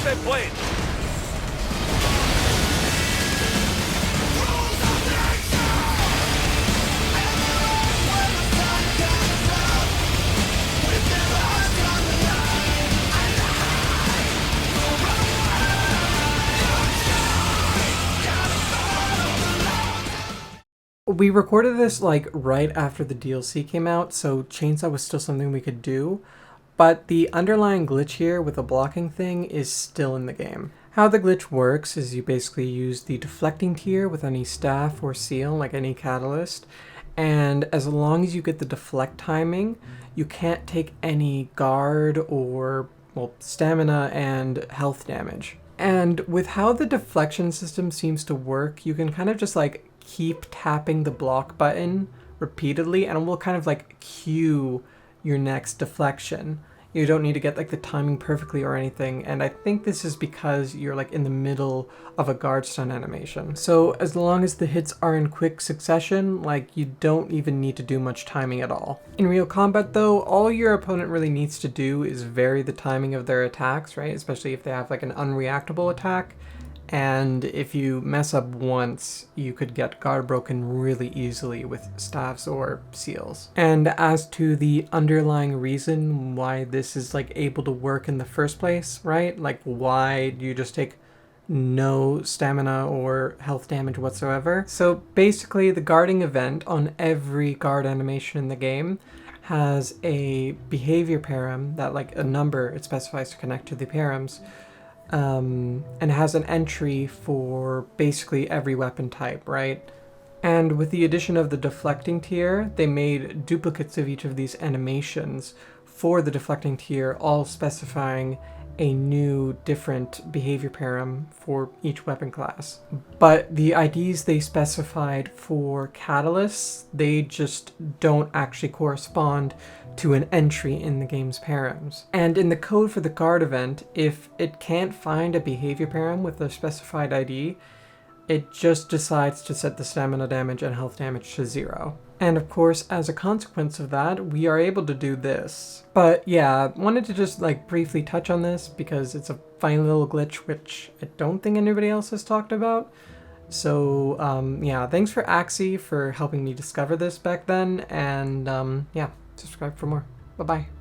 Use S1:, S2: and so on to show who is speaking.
S1: that plane!
S2: We recorded this like right after the DLC came out, so chainsaw was still something we could do, but the underlying glitch here with the blocking thing is still in the game. How the glitch works is you basically use the deflecting tier with any staff or seal, like any catalyst, and as long as you get the deflect timing, you can't take any guard or, well, stamina and health damage. And with how the deflection system seems to work, you can kind of just like keep tapping the block button repeatedly and it will kind of like cue your next deflection. You don't need to get like the timing perfectly or anything, and I think this is because you're like in the middle of a guard stun animation. So as long as the hits are in quick succession, like you don't even need to do much timing at all. In real combat though, all your opponent really needs to do is vary the timing of their attacks, right? Especially if they have like an unreactable attack. And if you mess up once, you could get guard broken really easily with staffs or seals. And as to the underlying reason why this is like able to work in the first place, right? Like why do you just take no stamina or health damage whatsoever? So basically the guarding event on every guard animation in the game has a behavior param that like a number it specifies to connect to the params. And has an entry for basically every weapon type, right? And with the addition of the deflecting tier, they made duplicates of each of these animations for the deflecting tier, all specifying a new different behavior param for each weapon class. But the IDs they specified for catalysts, they just don't actually correspond to an entry in the game's params. And in the code for the guard event, if it can't find a behavior param with a specified ID, it just decides to set the stamina damage and health damage to 0. And of course, as a consequence of that, we are able to do this. But yeah, wanted to just like briefly touch on this because it's a funny little glitch which I don't think anybody else has talked about. So yeah, thanks for Axie for helping me discover this back then, and yeah, subscribe for more. Bye-bye.